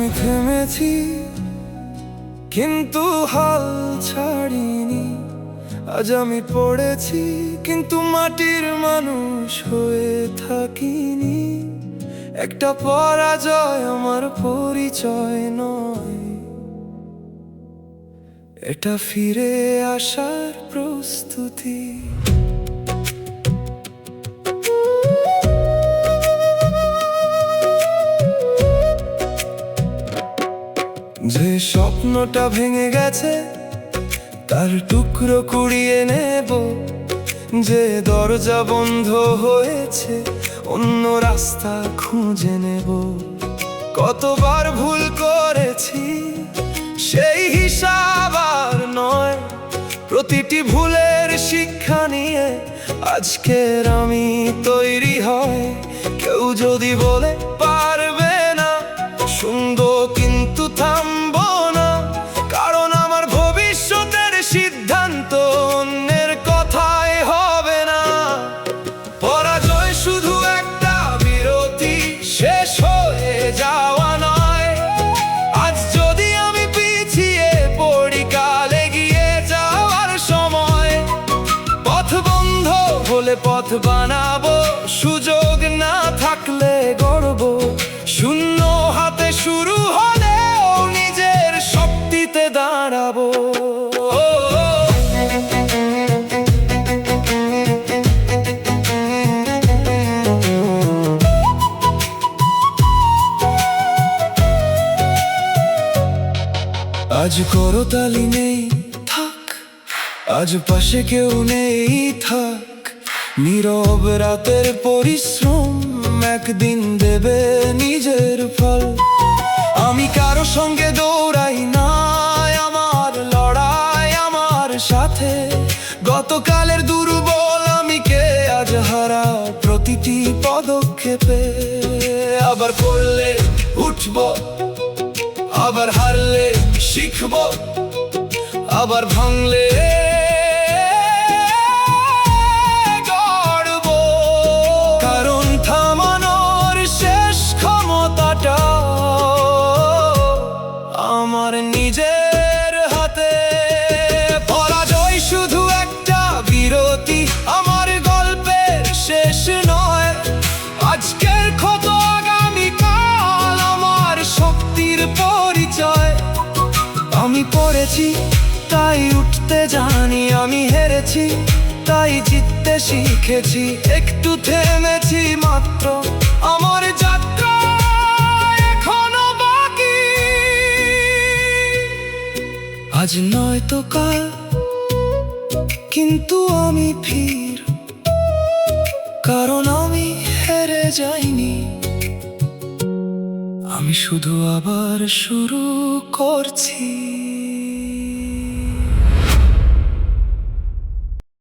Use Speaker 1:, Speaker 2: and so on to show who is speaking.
Speaker 1: আমি থেমেছি কিন্তু হাল ছাড়িনি, আজ আমি পড়েছি কিন্তু মাটির মানুষ হয়ে থাকিনি। একটা পরাজয় আমার পরিচয় নয়, এটা ফিরে আসার প্রস্তুতি। যে স্বপ্নটা ভেঙে গেছে তার টুকরো কুড়িয়ে নেব, যে দরজা বন্ধ হয়েছে অন্য রাস্তা খুঁজে নেব। কতবার ভুল করেছি সেই হিসাব আর নয়, প্রতিটি ভুলের শিক্ষা নিয়ে আজকের আমি তৈরি হয়। কেউ যদি বলে পারবে না, শুনবো কিন্তু থামবো না, কারণ আমার ভবিষ্যতের সিদ্ধান্ত অন্যের কথায় হবে না। পরাজয় শুধু একটা বিরতি, শেষ হয়ে যাওয়া নয়। আজ যদি আমি পিছিয়ে পড়ি, কাল এগিয়ে যাওয়ার সময়। পথ বন্ধ হলে পথ বানাবো, সুযোগ না থাকলে গড়বো। শূন্য হাতে শুরু হলেও নিজের শক্তিতে দাঁড়াবো। আজ করতালি নেই থাক, আজ পাশে কেউ নেই থাক। নীরব রাতের পরিশ্রম একদিন দেবে নিজের ফল। আমি কারো সঙ্গে দৌড়াই না, আমার লড়াই আমার সাথে। গতকালের দুর্বল আমি কে আজ হারা প্রতিটি পদক্ষেপে। আবার পড়লে উঠবো, আবার হারলে শিখবো, আবার ভাঙলে গড়বো। কারণ থামানোর শেষ ক্ষমতাটা আমার নিজের হাতে। পরাজয় শুধু একটা বিরতি, আমার গল্পের শেষ নয়। আজকের ক্ষত আগামীকাল আমার শক্তির পরিচয়। আমি পড়েছি তাই উঠতে জানি, আমি হেরেছি তাই জিততে শিখেছি। একটু থেমেছি মাত্র, আমার যাত্রা এখনো বাকি। আজ নয় তো কাল, কিন্তু আমি ফির, কারণ আমি হেরে যাইনি। আমি শুধু আবার শুরু করছি।